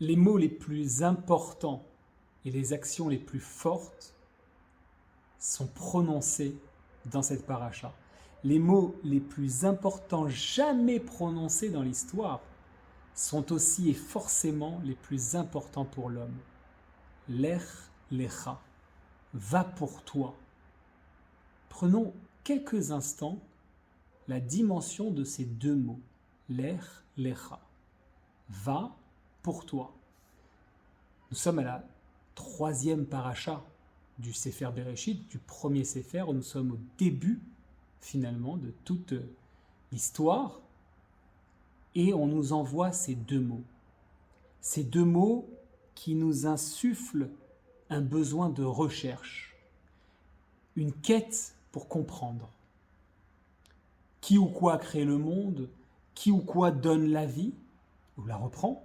les mots les plus importants et les actions les plus fortes sont prononcés dans cette paracha. Les mots les plus importants jamais prononcés dans l'histoire sont aussi et forcément les plus importants pour l'homme. Lech lecha, va pour toi. Prenons quelques instants la dimension de ces deux mots. Lech lecha, va pour toi. Nous sommes à la 3e paracha du Sefer Bereshit, du premier Sefer, où nous sommes au début finalement de toute l'histoire, et on nous envoie ces deux mots. Ces deux mots qui nous insufflent un besoin de recherche, une quête pour comprendre. Qui ou quoi a créé le monde, qui ou quoi donne la vie, ou la reprend.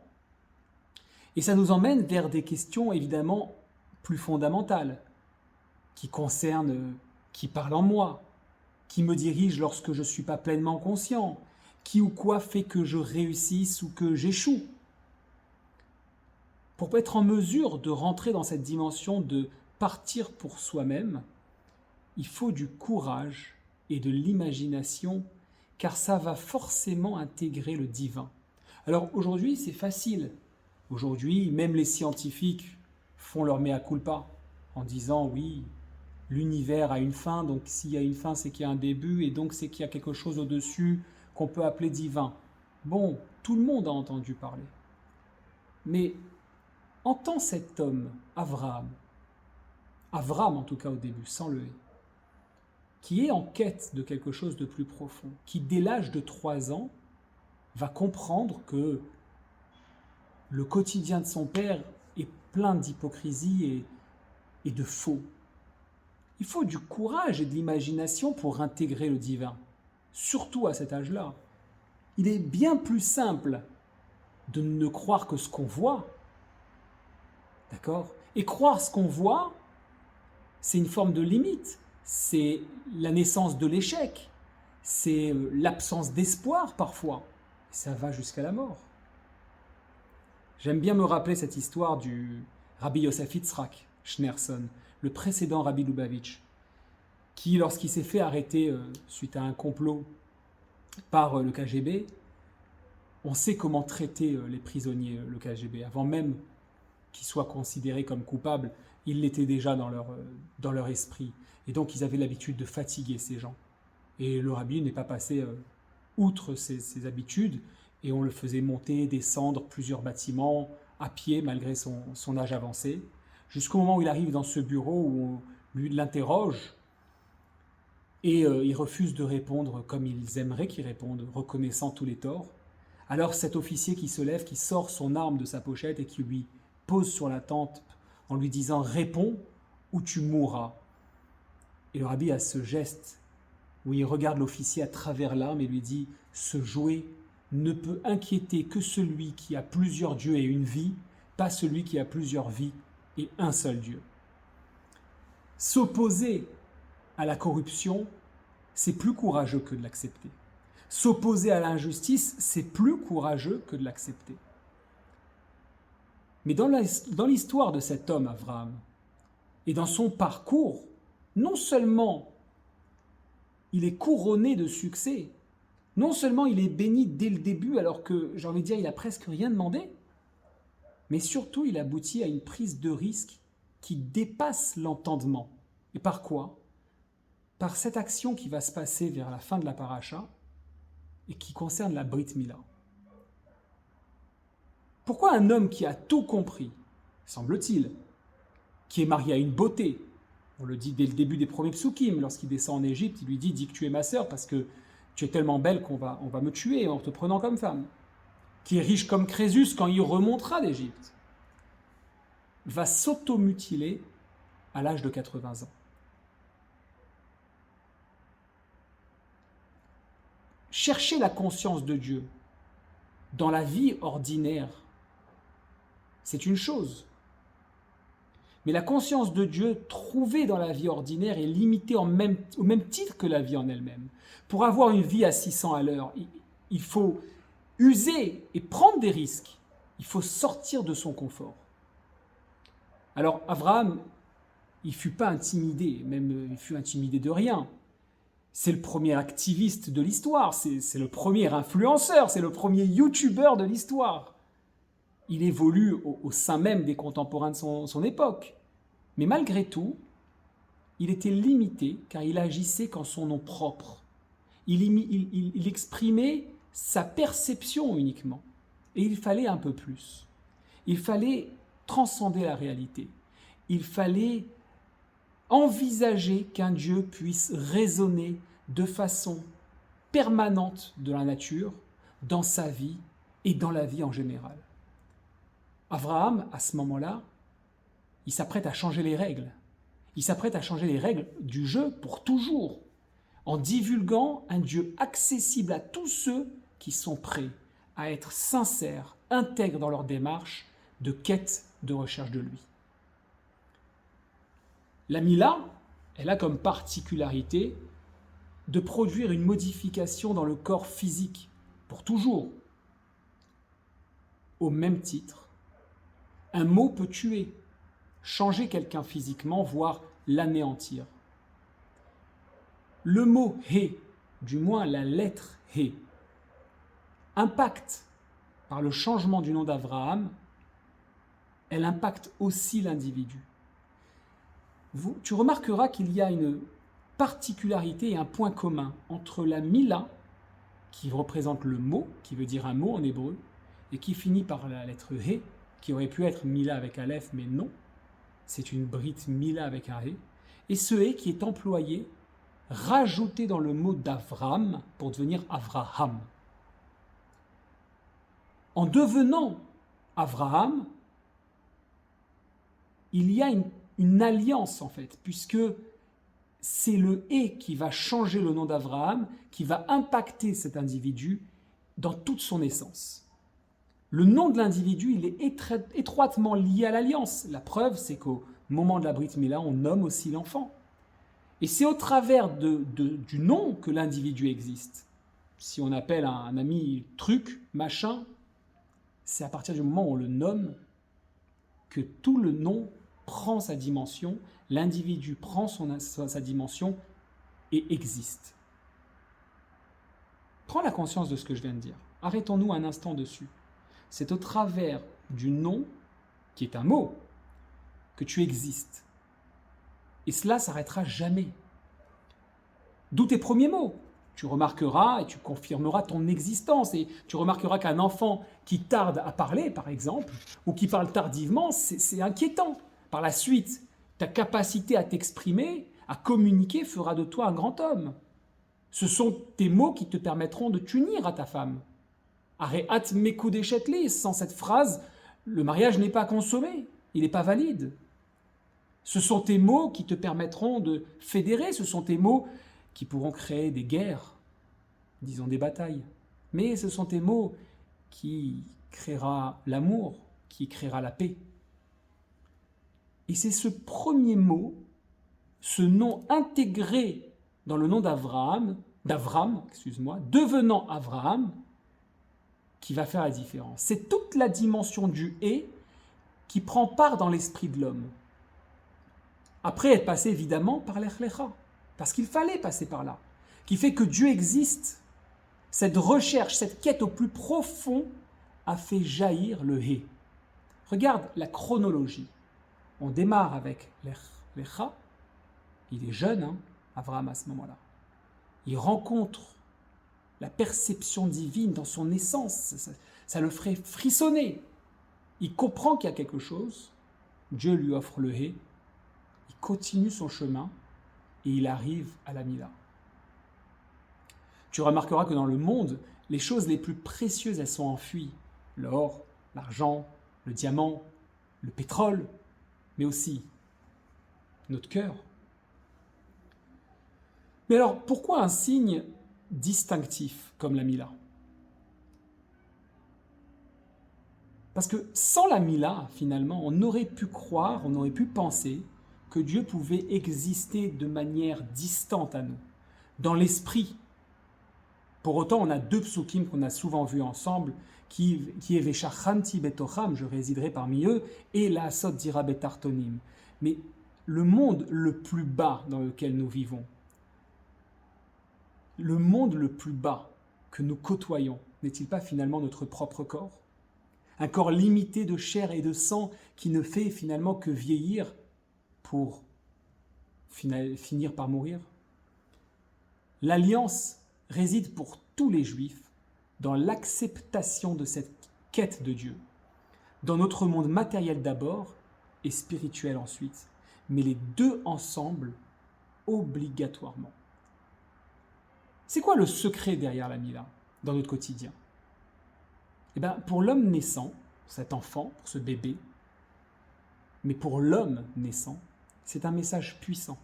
Et ça nous emmène vers des questions évidemment plus fondamentales, qui concernent qui parle en moi, qui me dirige lorsque je ne suis pas pleinement conscient, qui ou quoi fait que je réussisse ou que j'échoue. Pour être en mesure de rentrer dans cette dimension de partir pour soi-même, il faut du courage et de l'imagination, car ça va forcément intégrer le divin. Alors aujourd'hui, c'est facile. Aujourd'hui, même les scientifiques font leur mea culpa en disant oui, l'univers a une fin, donc s'il y a une fin, c'est qu'il y a un début, et donc c'est qu'il y a quelque chose au-dessus qu'on peut appeler divin. Bon, tout le monde a entendu parler. Mais entend cet homme, Abraham en tout cas au début, sans le « et », qui est en quête de quelque chose de plus profond, qui dès l'âge de 3 ans va comprendre que le quotidien de son père est plein d'hypocrisie et de faux. Il faut du courage et de l'imagination pour intégrer le divin, surtout à cet âge-là. Il est bien plus simple de ne croire que ce qu'on voit, d'accord ? Et croire ce qu'on voit, c'est une forme de limite, c'est la naissance de l'échec, c'est l'absence d'espoir parfois, et ça va jusqu'à la mort. J'aime bien me rappeler cette histoire du Rabbi Yosef Yitzhak Schneerson, le précédent Rabbi Lubavitch, qui, lorsqu'il s'est fait arrêter suite à un complot par le KGB, on sait comment traiter les prisonniers, le KGB. Avant même qu'ils soient considérés comme coupables, ils l'étaient déjà dans leur esprit. Et donc, ils avaient l'habitude de fatiguer ces gens. Et le rabbi n'est pas passé outre ces habitudes, et on le faisait monter, descendre plusieurs bâtiments à pied, malgré son âge avancé, jusqu'au moment où il arrive dans ce bureau où on l'interroge, et il refuse de répondre comme ils aimeraient qu'il réponde, reconnaissant tous les torts. Alors cet officier qui se lève, qui sort son arme de sa pochette et qui lui pose sur la tempe en lui disant « Réponds ou tu mourras ». Et le rabbi a ce geste où il regarde l'officier à travers l'arme et lui dit « Ce jouet ne peut inquiéter que celui qui a plusieurs dieux et une vie, pas celui qui a plusieurs vies et un seul Dieu. » S'opposer à la corruption, c'est plus courageux que de l'accepter. S'opposer à l'injustice, c'est plus courageux que de l'accepter. Mais dans l'histoire de cet homme, Abraham, et dans son parcours, non seulement il est couronné de succès, non seulement il est béni dès le début, alors que, j'ai envie de dire, il n'a presque rien demandé, mais surtout il aboutit à une prise de risque qui dépasse l'entendement. Et par quoi ? Par cette action qui va se passer vers la fin de la paracha et qui concerne la Brit Mila. Pourquoi un homme qui a tout compris, semble-t-il, qui est marié à une beauté, on le dit dès le début des premiers psukim, lorsqu'il descend en Égypte, il lui dit « Dis que tu es ma sœur parce que tu es tellement belle qu'on va me tuer en te prenant comme femme », qui est riche comme Crésus quand il remontera d'Égypte, va s'automutiler à l'âge de 80 ans. Chercher la conscience de Dieu dans la vie ordinaire, c'est une chose. Mais la conscience de Dieu trouvée dans la vie ordinaire est limitée au même titre que la vie en elle-même. Pour avoir une vie à 600 à l'heure, il faut user et prendre des risques. Il faut sortir de son confort. Alors, Abraham, il ne fut pas intimidé, même il fut intimidé de rien. C'est le premier activiste de l'histoire, c'est le premier influenceur, c'est le premier youtubeur de l'histoire. Il évolue au sein même des contemporains de son époque. Mais malgré tout, il était limité car il agissait qu'en son nom propre. Il exprimait sa perception uniquement. Et il fallait un peu plus. Il fallait transcender la réalité. Il fallait envisager qu'un Dieu puisse raisonner de façon permanente de la nature, dans sa vie et dans la vie en général. Abraham, à ce moment-là, il s'apprête à changer les règles. Il s'apprête à changer les règles du jeu pour toujours, en divulguant un Dieu accessible à tous ceux qui sont prêts à être sincères, intègres dans leur démarche de quête de recherche de lui. La Mila, elle a comme particularité de produire une modification dans le corps physique, pour toujours. Au même titre, un mot peut tuer, changer quelqu'un physiquement, voire l'anéantir. Le mot « He », du moins la lettre « He », impacte, par le changement du nom d'Abraham, elle impacte aussi l'individu. Tu remarqueras qu'il y a une particularité et un point commun entre la Mila, qui représente le mot, qui veut dire un mot en hébreu, et qui finit par la lettre He, qui aurait pu être Mila avec Aleph, mais non, c'est une Brit Mila avec un He, et ce He qui est employé, rajouté dans le mot d'Avram pour devenir Avraham. En devenant Avraham, il y a une alliance en fait, puisque c'est le « et » qui va changer le nom d'Abraham, qui va impacter cet individu dans toute son essence. Le nom de l'individu, il est étroitement lié à l'alliance. La preuve, c'est qu'au moment de la Brit Mila, on nomme aussi l'enfant. Et c'est au travers du nom que l'individu existe. Si on appelle un ami truc, machin, c'est à partir du moment où on le nomme que tout le nom prend sa dimension, l'individu prend sa dimension et existe. Prends la conscience de ce que je viens de dire. Arrêtons-nous un instant dessus. C'est au travers du nom, qui est un mot, que tu existes. Et cela ne s'arrêtera jamais. D'où tes premiers mots. Tu remarqueras et tu confirmeras ton existence. Et tu remarqueras qu'un enfant qui tarde à parler, par exemple, ou qui parle tardivement, c'est inquiétant. Par la suite, ta capacité à t'exprimer, à communiquer, fera de toi un grand homme. Ce sont tes mots qui te permettront de t'unir à ta femme. Areat mekudeshetli, sans cette phrase, le mariage n'est pas consommé, il n'est pas valide. Ce sont tes mots qui te permettront de fédérer, ce sont tes mots qui pourront créer des guerres, disons des batailles. Mais ce sont tes mots qui créera l'amour, qui créera la paix. Et c'est ce premier mot, ce nom intégré dans le nom d'Avram, devenant Abraham, qui va faire la différence. C'est toute la dimension du « et » qui prend part dans l'esprit de l'homme. Après être passé évidemment par l'Echlecha, parce qu'il fallait passer par là, qui fait que Dieu existe. Cette recherche, cette quête au plus profond a fait jaillir le « et ». Regarde la chronologie. On démarre avec l'Echa, il est jeune, Abraham à ce moment-là. Il rencontre la perception divine dans son essence, ça le ferait frissonner. Il comprend qu'il y a quelque chose, Dieu lui offre le He, il continue son chemin et il arrive à la Mila. Tu remarqueras que dans le monde, les choses les plus précieuses, elles sont enfuies. L'or, l'argent, le diamant, le pétrole, mais aussi notre cœur. Mais alors, pourquoi un signe distinctif comme la Mila? Parce que sans la Mila, finalement, on aurait pu croire, on aurait pu penser que Dieu pouvait exister de manière distante à nous, dans l'esprit. Pour autant, on a deux psukim qu'on a souvent vus ensemble qui est Veshachanti betocham, je résiderai parmi eux, et la Asot dira betartonim. Mais le monde le plus bas dans lequel nous vivons, le monde le plus bas que nous côtoyons, n'est-il pas finalement notre propre corps? Un corps limité de chair et de sang qui ne fait finalement que vieillir pour finir par mourir. L'alliance réside pour tous les Juifs dans l'acceptation de cette quête de Dieu, dans notre monde matériel d'abord et spirituel ensuite, mais les deux ensemble obligatoirement. C'est quoi le secret derrière la Mila dans notre quotidien? Eh bien, pour l'homme naissant, cet enfant, pour ce bébé, mais pour l'homme naissant, c'est un message puissant.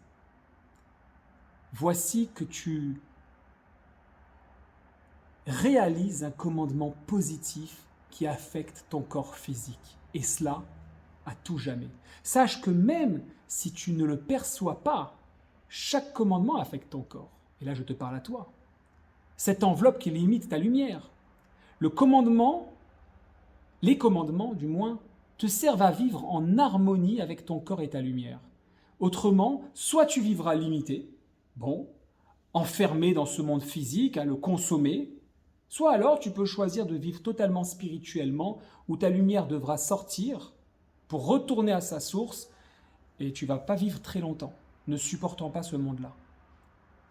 Voici que tu réalises un commandement positif qui affecte ton corps physique, et cela à tout jamais. Sache que même si tu ne le perçois pas, chaque commandement affecte ton corps. Et là, je te parle à toi. Cette enveloppe qui limite ta lumière. Les commandements, du moins, te servent à vivre en harmonie avec ton corps et ta lumière. Autrement, soit tu vivras limité, enfermé dans ce monde physique, à le consommer, soit alors tu peux choisir de vivre totalement spirituellement, où ta lumière devra sortir pour retourner à sa source, et tu ne vas pas vivre très longtemps, ne supportant pas ce monde-là.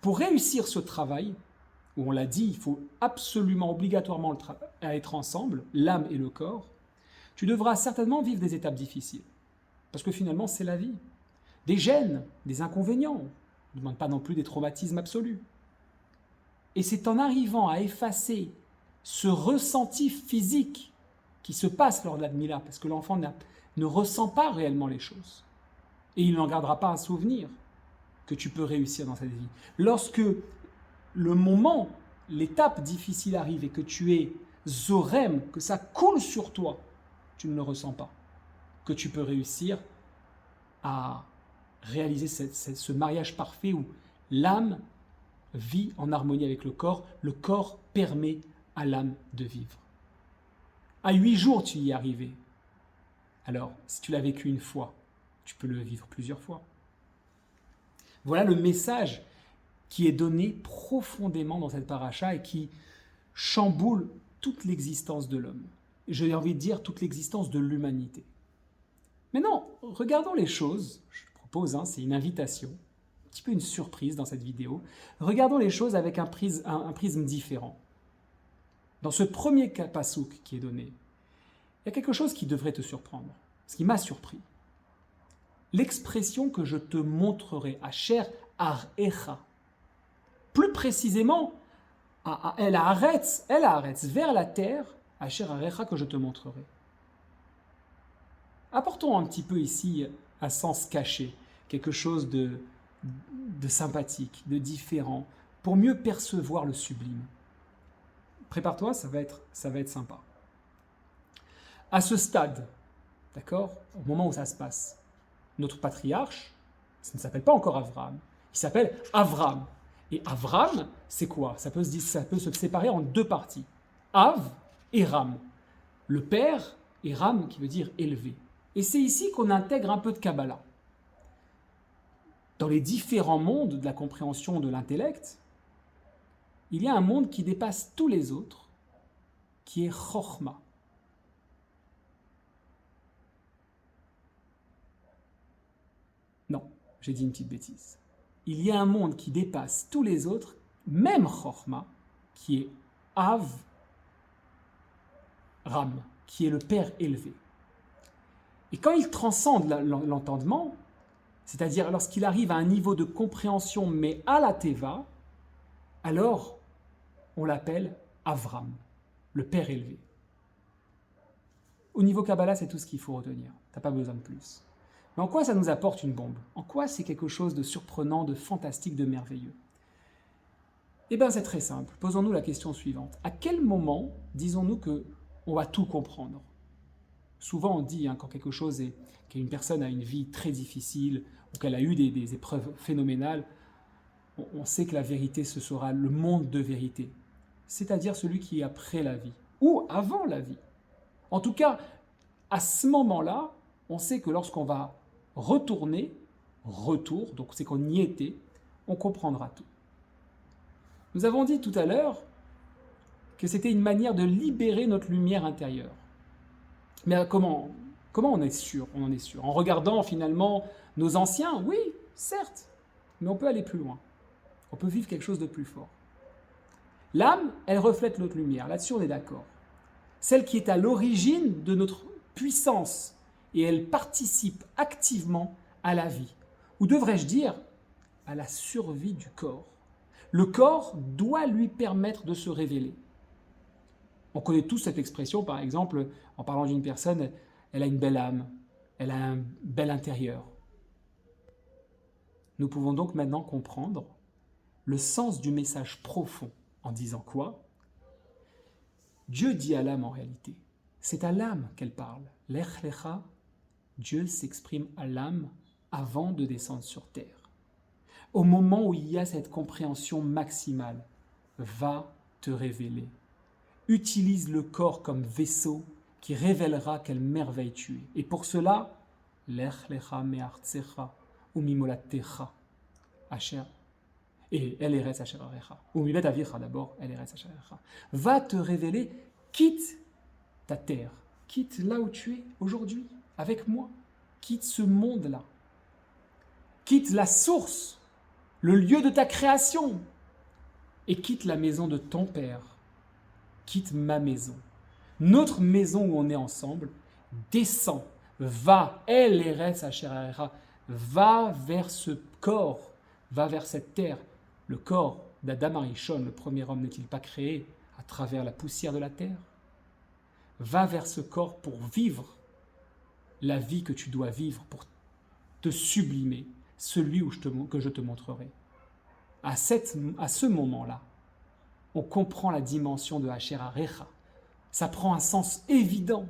Pour réussir ce travail, où on l'a dit, il faut absolument, obligatoirement être ensemble, l'âme et le corps, tu devras certainement vivre des étapes difficiles. Parce que finalement, c'est la vie. Des gênes, des inconvénients. On ne demande pas non plus des traumatismes absolus. Et c'est en arrivant à effacer ce ressenti physique qui se passe lors de la Mila, parce que l'enfant ne ressent pas réellement les choses. Et il n'en gardera pas un souvenir, que tu peux réussir dans cette vie. Lorsque le moment, l'étape difficile arrive et que tu es zorem, que ça coule sur toi, tu ne le ressens pas. Que tu peux réussir à réaliser ce mariage parfait où l'âme vit en harmonie avec le corps permet à l'âme de vivre. À 8 jours, tu y es arrivé. Alors, si tu l'as vécu une fois, tu peux le vivre plusieurs fois. Voilà le message qui est donné profondément dans cette paracha et qui chamboule toute l'existence de l'homme. J'ai envie de dire toute l'existence de l'humanité. Maintenant, regardons les choses. Je propose, c'est une invitation, un petit peu une surprise dans cette vidéo. Regardons les choses avec un prisme différent. Dans ce premier passouk qui est donné, il y a quelque chose qui devrait te surprendre, ce qui m'a surpris. L'expression que je te montrerai, Asher Arecha, plus précisément, El Haaretz, vers la terre, Asher Arecha, que je te montrerai. Apportons un petit peu ici un sens caché, quelque chose de sympathique, de différent, pour mieux percevoir le sublime. Prépare-toi, ça va être sympa. À ce stade, d'accord, au moment où ça se passe, notre patriarche, ça ne s'appelle pas encore Avraham, il s'appelle Avram. Et Avram, c'est quoi? Ça peut se séparer en deux parties. Av et Ram. Le père et Ram qui veut dire élevé. Et c'est ici qu'on intègre un peu de Kabbalah. Dans les différents mondes de la compréhension de l'intellect, il y a un monde qui dépasse tous les autres, qui est Chochma. Non, j'ai dit une petite bêtise. Il y a un monde qui dépasse tous les autres, même Chochma, qui est Av Ram, qui est le Père élevé. Et quand il transcende l'entendement, c'est-à-dire lorsqu'il arrive à un niveau de compréhension, mais à la Teva, alors on l'appelle Avram, le Père élevé. Au niveau Kabbalah, c'est tout ce qu'il faut retenir. Tu n'as pas besoin de plus. Mais en quoi ça nous apporte une bombe? En quoi c'est quelque chose de surprenant, de fantastique, de merveilleux? Eh bien, c'est très simple. Posons-nous la question suivante. À quel moment disons-nous qu'on va tout comprendre? Souvent, on dit, quand quelque chose qu'une personne a une vie très difficile, ou qu'elle a eu des épreuves phénoménales, on sait que la vérité, ce sera le monde de vérité. C'est-à-dire celui qui est après la vie. ou avant la vie. En tout cas, à ce moment-là, on sait que lorsqu'on va retourner, donc c'est qu'on y était, on comprendra tout. Nous avons dit tout à l'heure que c'était une manière de libérer notre lumière intérieure. Mais comment on en est sûr? On en est sûr. En regardant finalement nos anciens, oui, certes, mais on peut aller plus loin. On peut vivre quelque chose de plus fort. L'âme, elle reflète notre lumière, là-dessus on est d'accord. Celle qui est à l'origine de notre puissance, et elle participe activement à la vie, ou devrais-je dire, à la survie du corps. Le corps doit lui permettre de se révéler. On connaît tous cette expression, par exemple, en parlant d'une personne, elle a une belle âme, elle a un bel intérieur. Nous pouvons donc maintenant comprendre le sens du message profond en disant quoi? Dieu dit à l'âme en réalité. C'est à l'âme qu'elle parle. Lech lecha, Dieu s'exprime à l'âme avant de descendre sur terre. Au moment où il y a cette compréhension maximale, va te révéler. Utilise le corps comme vaisseau qui révélera quelle merveille tu es. Et pour cela, Lech lecha me'artzecha umimolatecha asher. Et El Eretz Asher Arecha. Ou Mibet Avicha d'abord, El Eretz Asher Arecha. Va te révéler, quitte ta terre, quitte là où tu es aujourd'hui, avec moi, quitte ce monde-là, quitte la source, le lieu de ta création, et quitte la maison de ton père, quitte ma maison. Notre maison où on est ensemble, descend, va, El Eretz Asher Arecha, va vers ce corps, va vers cette terre. Le corps d'Adam Arishon, le premier homme, n'est-il pas créé à travers la poussière de la terre? Va vers ce corps pour vivre la vie que tu dois vivre, pour te sublimer, celui que je te montrerai. À ce moment-là, on comprend la dimension de Asher Arecha. Ça prend un sens évident.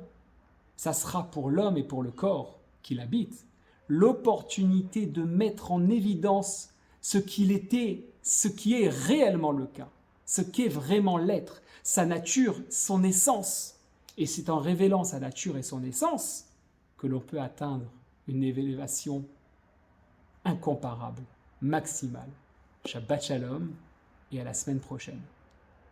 Ça sera pour l'homme et pour le corps qui l'habite l'opportunité de mettre en évidence ce qu'il était, ce qui est réellement le cas, ce qu'est vraiment l'être, sa nature, son essence. Et c'est en révélant sa nature et son essence que l'on peut atteindre une élévation incomparable, maximale. Shabbat Shalom et à la semaine prochaine.